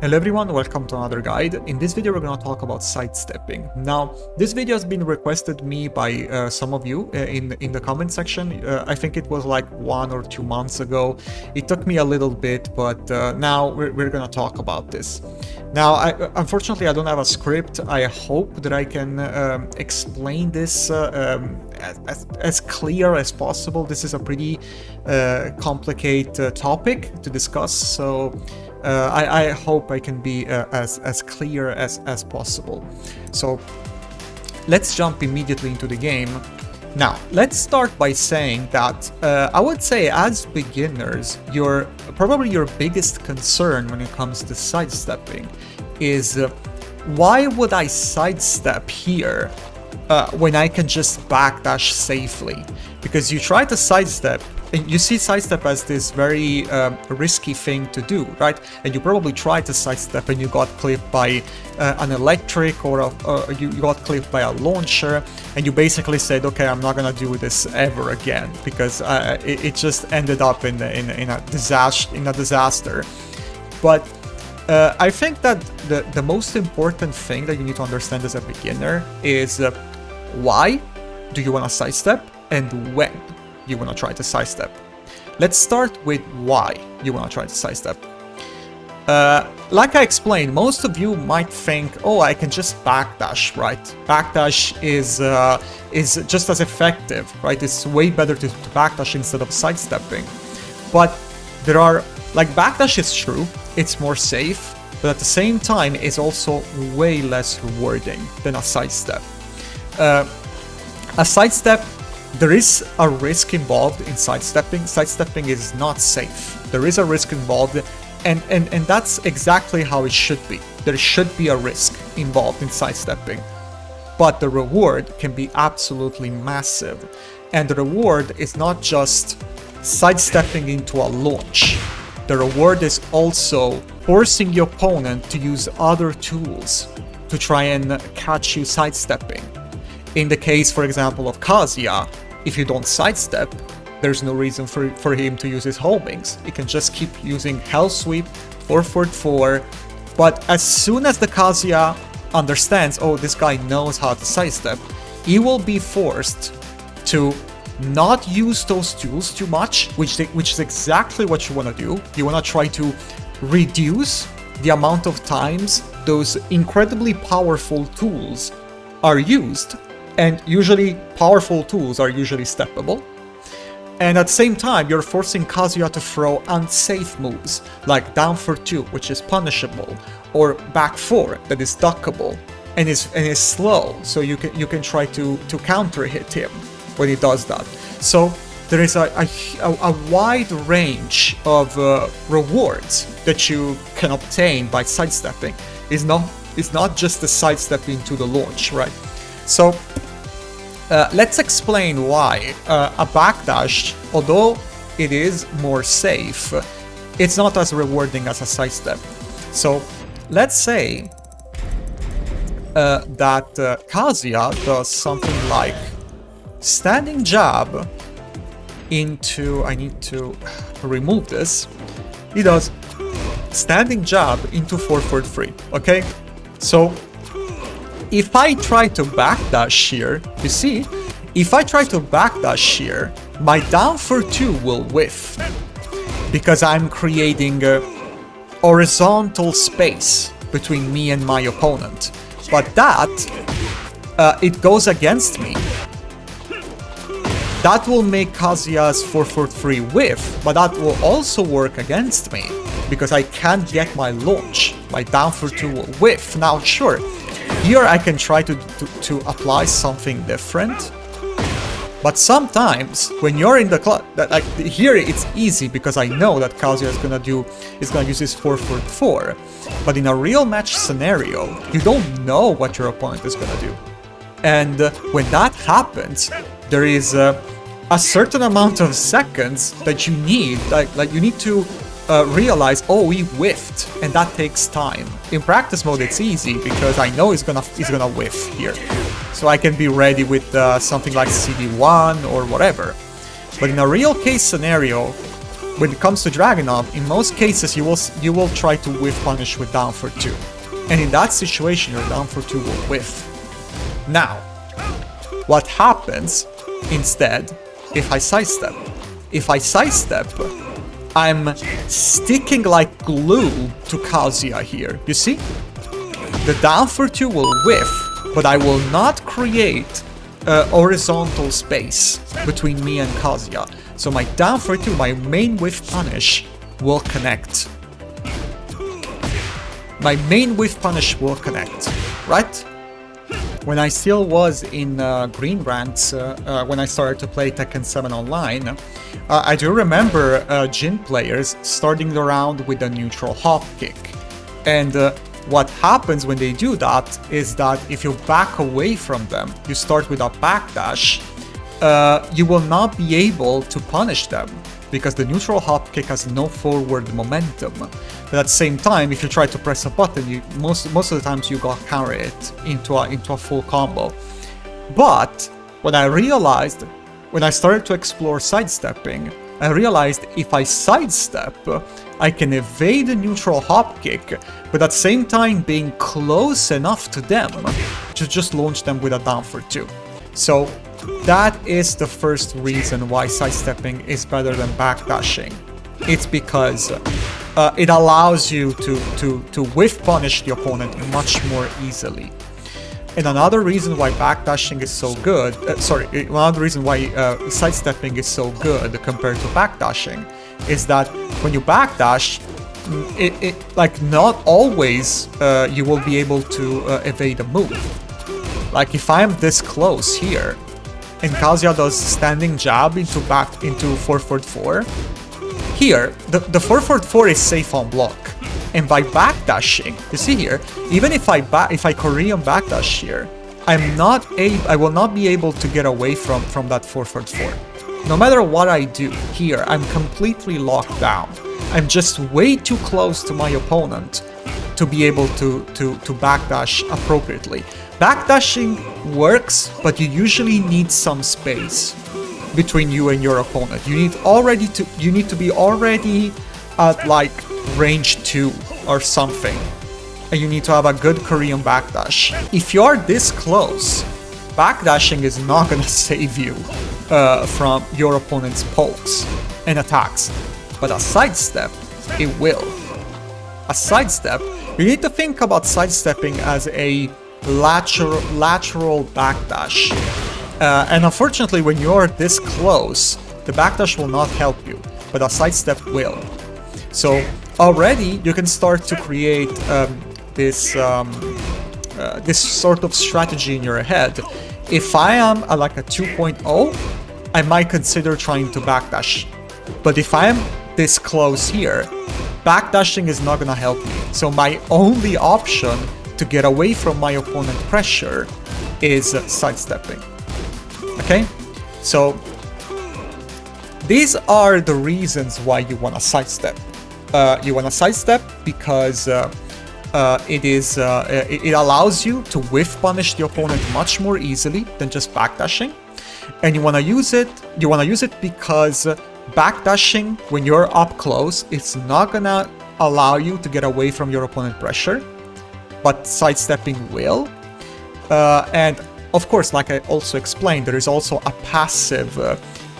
Hello everyone, welcome to another guide. In this video we're going to talk about sidestepping. Now, this video has been requested me by some of you in the comment section. I think it was like 1 or 2 months ago. It took me a little bit, but now we're going to talk about this. Now, unfortunately I don't have a script. I hope that I can explain this as clear as possible. This is a pretty complicated topic to discuss, so I hope I can be as clear as possible. So let's jump immediately into the game. Now, let's start by saying that I would say as beginners, probably your biggest concern when it comes to sidestepping is why would I sidestep here when I can just backdash safely? Because you try to sidestep, and you see sidestep as this very risky thing to do, right? And you probably tried to sidestep and you got clipped by an electric or you got clipped by a launcher, and you basically said, okay, I'm not gonna do this ever again, because it just ended up in a disaster. But I think that the most important thing that you need to understand as a beginner is why do you want to sidestep and when you want to try to sidestep. Let's start with why you want to try to sidestep. Like I explained, most of you might think, oh, I can just backdash, right? Backdash is just as effective, right? It's way better to backdash instead of sidestepping. But there are, like, backdash is true, it's more safe, but at the same time, it's also way less rewarding than a sidestep. A sidestep, there is a risk involved in sidestepping. Sidestepping is not safe. There is a risk involved, and that's exactly how it should be. There should be a risk involved in sidestepping. But the reward can be absolutely massive. And the reward is not just sidestepping into a launch. The reward is also forcing your opponent to use other tools to try and catch you sidestepping. In the case, for example, of Kazuya, if you don't sidestep, there's no reason for him to use his homings. He can just keep using Hell Sweep, 444, but as soon as the Kazuya understands, oh, this guy knows how to sidestep, he will be forced to not use those tools too much, which is exactly what you want to do. You want to try to reduce the amount of times those incredibly powerful tools are used. And usually, powerful tools are usually steppable. And at the same time, you're forcing Kazuya to throw unsafe moves, like down for 2, which is punishable, or back 4, that is duckable, and is slow, so you can try to counter hit him when he does that. So there is a wide range of rewards that you can obtain by sidestepping. It's not just the sidestepping to the launch, right? So let's explain why a backdash, although it is more safe, it's not as rewarding as a sidestep. So let's say that Kazuya does something like standing jab into, I need to remove this, he does standing jab into 443, okay? So if I try to backdash here, you see, if I try to backdash here, my down for 2 will whiff, because I'm creating a horizontal space between me and my opponent. But that, it goes against me. That will make Kazuya's 443 whiff, but that will also work against me, because I can't get my launch. My down for 2 will whiff. Now, sure, here I can try to apply something different, but sometimes when you're in the club, like here it's easy because I know that Kazuya is gonna use his 444. But in a real match scenario, you don't know what your opponent is gonna do, and when that happens, there is a certain amount of seconds that you need, like you need to realize, oh, he whiffed, and that takes time. In practice mode, it's easy because I know he's gonna whiff here, so I can be ready with something like CD1 or whatever. But in a real case scenario, when it comes to Dragunov, in most cases you will try to whiff punish with down for 2. And in that situation, your down for 2 will whiff. Now, what happens instead if I sidestep? If I sidestep, I'm sticking like glue to Kazuya here. You see? The down for 2 will whiff, but I will not create a horizontal space between me and Kazuya. So my down for 2, my main whiff punish, will connect. My main whiff punish will connect, right? When I still was in green ranks, when I started to play Tekken 7 online, I do remember Jin players starting the round with a neutral hop kick. And what happens when they do that is that if you back away from them, you start with a backdash, you will not be able to punish them because the neutral hop kick has no forward momentum. But at the same time, if you try to press a button, most of the times you got carry it into a full combo. But when I started to explore sidestepping, I realized if I sidestep, I can evade the neutral hop kick, but at the same time being close enough to them to just launch them with a down for 2. So that is the first reason why sidestepping is better than backdashing. It's because it allows you to whiff punish the opponent much more easily. And another reason why backdashing is so good, another reason why sidestepping is so good compared to backdashing is that when you backdash, like not always you will be able to evade a move. Like if I'm this close here, and Kazuya does standing jab into 4-4-4, here, the 4-4-4 is safe on block. And by backdashing, you see here, even if I Korean backdash here, I will not be able to get away from that 4-4-4. No matter what I do here, I'm completely locked down. I'm just way too close to my opponent to be able to backdash appropriately. Backdashing works, but you usually need some space between you and your opponent. You need to be already at like range 2 or something, and you need to have a good Korean backdash. If you are this close, backdashing is not gonna save you from your opponent's pokes and attacks, but a sidestep, it will. A sidestep, you need to think about sidestepping as a lateral backdash. And unfortunately, when you're this close, the backdash will not help you, but a sidestep will. So already you can start to create this sort of strategy in your head. If I am like a 2.0, I might consider trying to backdash. But if I am this close here, backdashing is not gonna help me. So my only option to get away from my opponent pressure is sidestepping. Okay? So these are the reasons why you want to sidestep. You want to sidestep because it allows you to whiff punish the opponent much more easily than just backdashing. And you want to use it because backdashing, when you're up close, it's not gonna allow you to get away from your opponent pressure, but sidestepping will. And of course, like I also explained, there is also a passive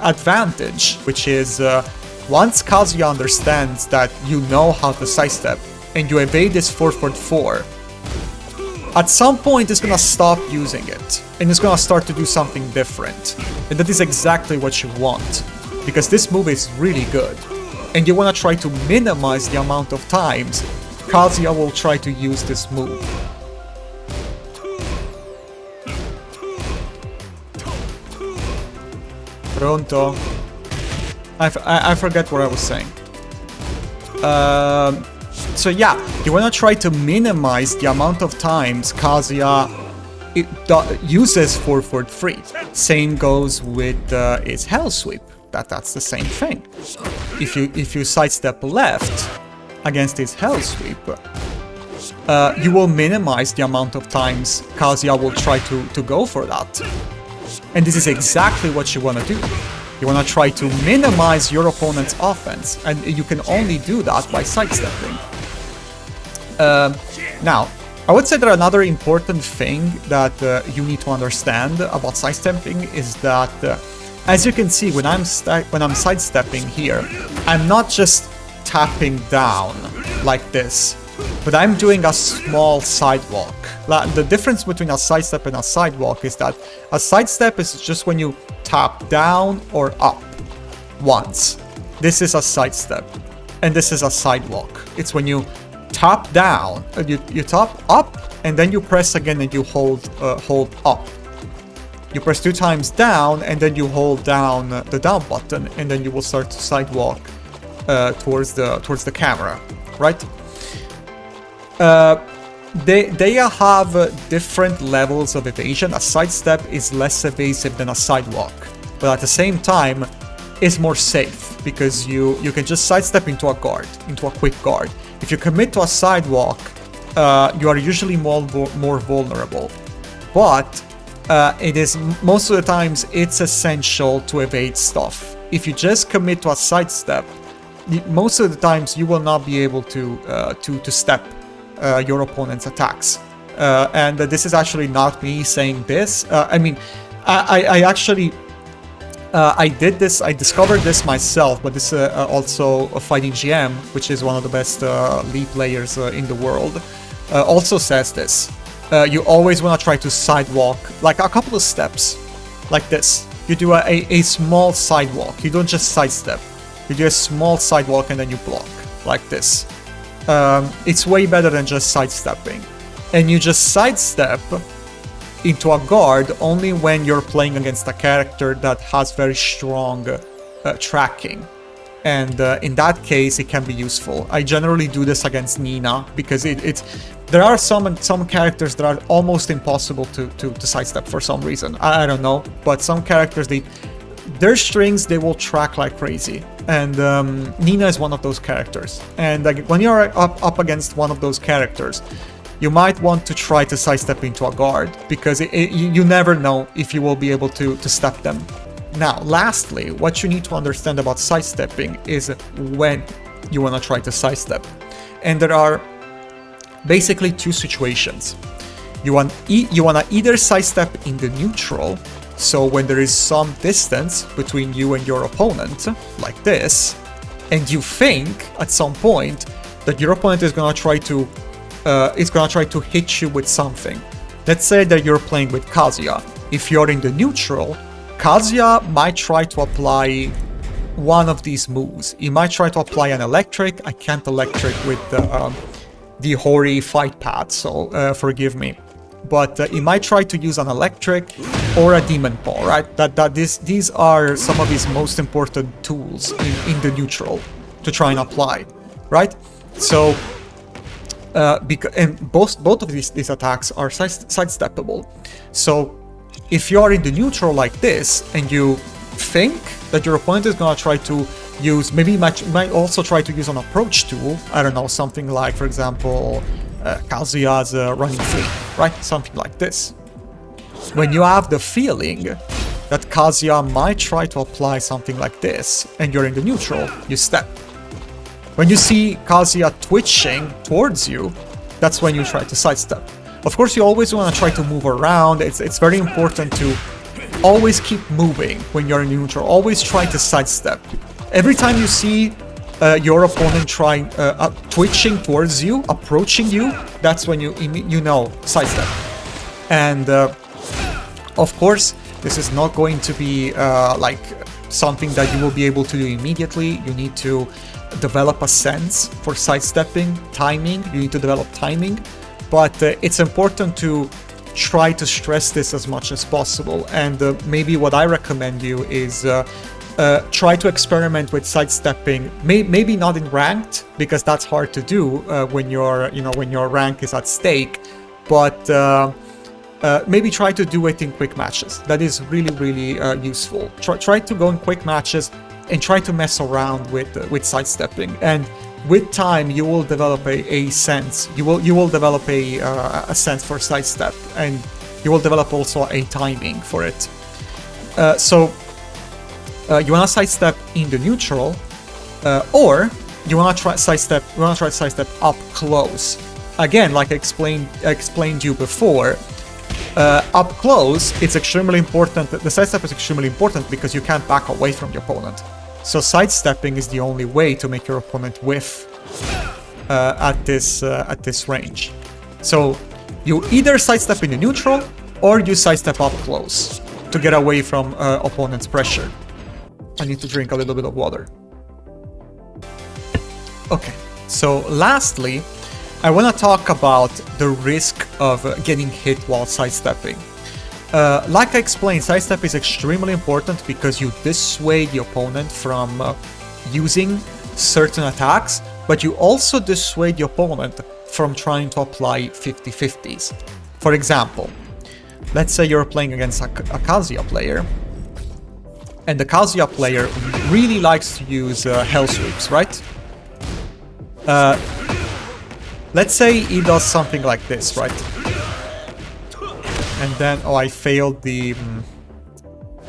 advantage, which is once Kazuya understands that you know how to sidestep and you evade this 4-4-4, at some point it's gonna stop using it and it's gonna start to do something different. And that is exactly what you want, because this move is really good. And you wanna try to minimize the amount of times Kazuya will try to use this move. Pronto. I forget what I was saying. So yeah, you wanna try to minimize the amount of times Kazuya uses 4-4-3. Same goes with its Hell Sweep. That's the same thing. If you sidestep left against his Hell Sweep, you will minimize the amount of times Kazuya will try to go for that. And this is exactly what you want to do. You want to try to minimize your opponent's offense, and you can only do that by sidestepping. Now, I would say that another important thing that you need to understand about sidestepping is that, as you can see, when I'm sidestepping here, I'm not just tapping down like this, but I'm doing a small sidewalk. The difference between a sidestep and a sidewalk is that a sidestep is just when you tap down or up once. This is a sidestep, and this is a sidewalk. It's when you tap down, you tap up, and then you press again and you hold up. You press 2 times down, and then you hold down the down button, and then you will start to sidewalk towards the camera, right? They have different levels of evasion. A sidestep is less evasive than a sidewalk, but at the same time is more safe because you can just sidestep into a guard, into a quick guard. If you commit to a sidewalk, you are usually more vulnerable, but it is most of the times it's essential to evade stuff. If you just commit to a sidestep, most of the times you will not be able to step your opponent's attacks. And this is actually not me saying this. I mean, I actually did this. I discovered this myself, but this also Fighting GM, which is one of the best League players in the world, also says this. You always want to try to sidewalk like a couple of steps, like this. You do a small sidewalk. You don't just sidestep. You do a small sidewalk and then you block, like this. It's way better than just sidestepping. And you just sidestep into a guard only when you're playing against a character that has very strong tracking. And in that case, it can be useful. I generally do this against Nina because there are some characters that are almost impossible to sidestep for some reason. I don't know, but some characters, their strings, they will track like crazy. And Nina is one of those characters. And like, when you're up against one of those characters, you might want to try to sidestep into a guard, because you never know if you will be able to step them. Now, lastly, what you need to understand about sidestepping is when you want to try to sidestep. And there are basically 2 situations. You want to either sidestep in the neutral, so when there is some distance between you and your opponent, like this, and you think at some point that your opponent is gonna try to hit you with something. Let's say that you're playing with Kazuya. If you're in the neutral, Kazuya might try to apply one of these moves. He might try to apply an electric. I can't electric with the Hori fight pad, so forgive me. But he might try to use an electric or a demon paw, right? These are some of his most important tools in the neutral to try and apply, right? So, and both of these attacks are sidesteppable. So, if you are in the neutral like this and you think that your opponent is gonna try to use, maybe might also try to use an approach tool. I don't know, something like, for example, Kazuya's running free, right? Something like this. When you have the feeling that Kazuya might try to apply something like this, and you're in the neutral, you step. When you see Kazuya twitching towards you, that's when you try to sidestep. Of course, you always want to try to move around. It's very important to always keep moving when you're in neutral. Always try to sidestep. Every time you see your opponent trying twitching towards you, approaching you, that's when you know sidestep. And of course, this is not going to be like something that you will be able to do immediately. You need to develop a sense for sidestepping, timing. You need to develop timing, but it's important to try to stress this as much as possible. And maybe what I recommend you is try to experiment with sidestepping. Maybe not in ranked, because that's hard to do when your rank is at stake. But maybe try to do it in quick matches. That is really useful. Try to go in quick matches and try to mess around with sidestepping. And with time, you will develop a sense. You will develop a sense for sidestep, and you will develop also a timing for it. So You wanna sidestep in the neutral, or you wanna try sidestep. You wanna try to sidestep up close. Again, like I explained you before, up close, it's extremely important. The sidestep is extremely important because you can't back away from the opponent. So sidestepping is the only way to make your opponent whiff at this range. So you either sidestep in the neutral or you sidestep up close to get away from opponent's pressure. I need to drink a little bit of water. Okay, so lastly, I want to talk about the risk of getting hit while sidestepping. Like I explained, sidestep is extremely important because you dissuade the opponent from using certain attacks, but you also dissuade the opponent from trying to apply 50-50s. For example, let's say you're playing against a Kazuya player, and the Kazuya player really likes to use Hell Sweeps, right? Let's say he does something like this, right? And then, oh, I failed the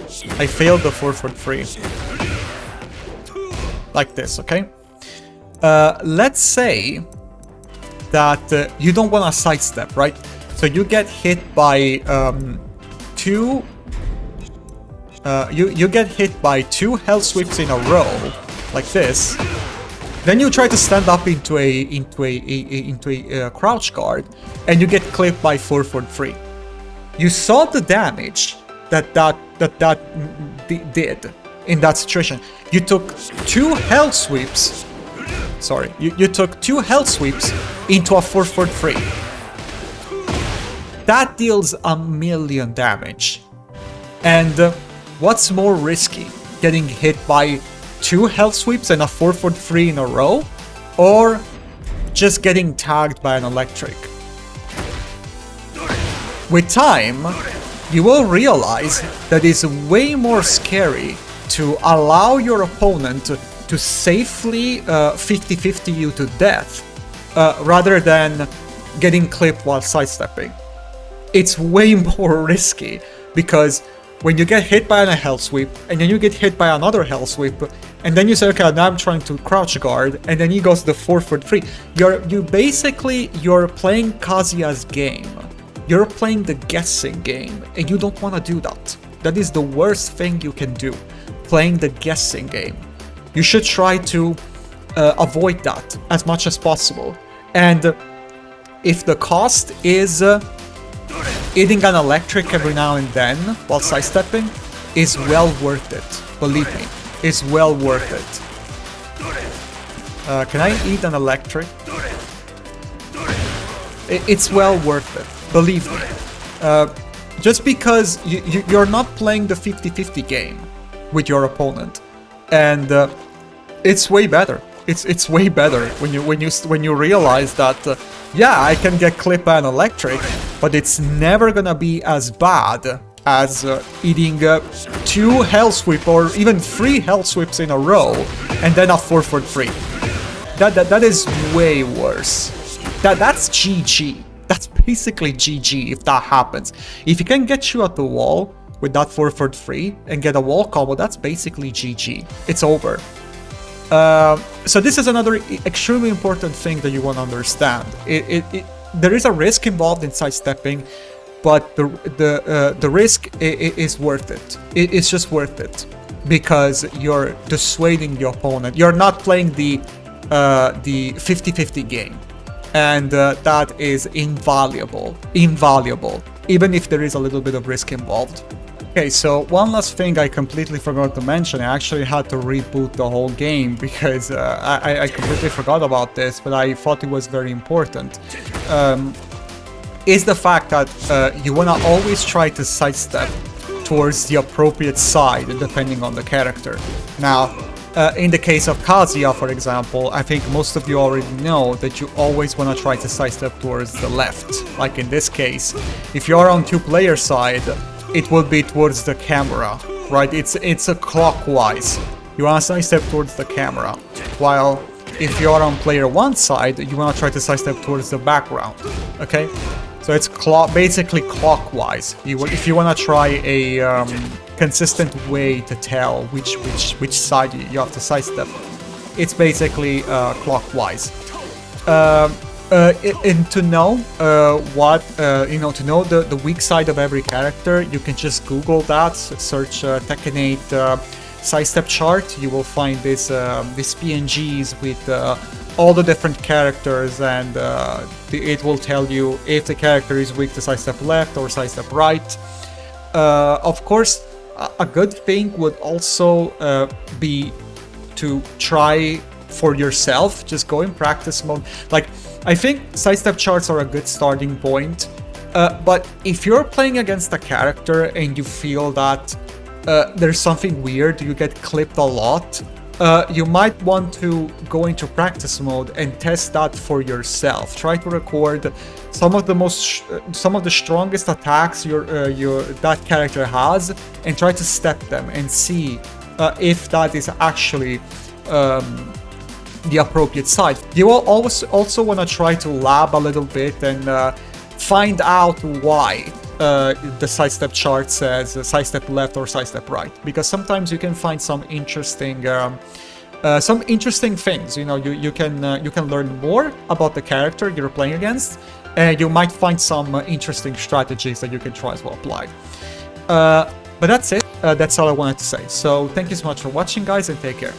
4-3. Like this, okay? Let's say that you don't want to sidestep, right? So you get hit by two Hell Sweeps in a row, like this. Then you try to stand up into a crouch guard, and you get clipped by 4-3. You saw the damage that did in that situation. You took two Hell Sweeps. Sorry, you took two Hell Sweeps into a 4-3. That deals a million damage. And what's more risky? Getting hit by two Hell Sweeps and a 4-3 in a row, or just getting tagged by an electric? With time, you will realize that it's way more scary to allow your opponent to safely 50-50 you to death, rather than getting clipped while sidestepping. It's way more risky, because when you get hit by a Hell Sweep, and then you get hit by another Hell Sweep, and then you say, okay, now I'm trying to crouch guard, and then he goes to the 4-3. You're playing Kazuya's game. You're playing the guessing game, and you don't want to do that. That is the worst thing you can do, playing the guessing game. You should try to avoid that as much as possible. And if the cost is hitting an electric every now and then while sidestepping, is well worth it. Believe me, it's well worth it. Can I eat an electric? It's well worth it. Believe me. Just because you're not playing the 50-50 game with your opponent, and it's way better. It's way better when you realize that yeah, I can get clipped by an electric, but it's never gonna be as bad as eating two Hell Sweep or even three Hell Sweeps in a row and then a 4-3. That is way worse. That's GG. That's basically GG if that happens. If he can get you at the wall with that 4-3 and get a wall combo, that's basically GG. It's over. So this is another extremely important thing that you want to understand. There is a risk involved in sidestepping, but the risk is worth it. It's just worth it because you're dissuading the opponent. You're not playing the 50-50 game, and that is invaluable, even if there is a little bit of risk involved. Okay, so one last thing I completely forgot to mention. I actually had to reboot the whole game because I completely forgot about this, but I thought it was very important. Is the fact that you want to always try to sidestep towards the appropriate side depending on the character. Now, in the case of Kazuya, for example, I think most of you already know that you always want to try to sidestep towards the left. Like in this case, if you're on two-player side, it will be towards the camera, right? It's a clockwise. You want to sidestep towards the camera. While if you're on player one side, you want to try to sidestep towards the background, okay? So it's basically clockwise. If you want to try a consistent way to tell which side you have to sidestep, it's basically clockwise. And to know to know the weak side of every character, you can just Google that, search Tekken 8 sidestep chart. You will find these PNGs with all the different characters, and it will tell you if the character is weak to sidestep left or sidestep right. Of course, a good thing would also be to try for yourself. Just go in practice mode. Like, I think sidestep charts are a good starting point, but if you're playing against a character and you feel that there's something weird, you get clipped a lot, you might want to go into practice mode and test that for yourself. Try to record some of the strongest attacks that character has, and try to step them and see if that is actually the appropriate side. You will also want to try to lab a little bit and find out why the sidestep chart says sidestep left or sidestep right, because sometimes you can find some interesting things. You can learn more about the character you're playing against, and you might find some interesting strategies that you can try to apply. But that's it. That's all I wanted to say. So thank you so much for watching, guys, and take care.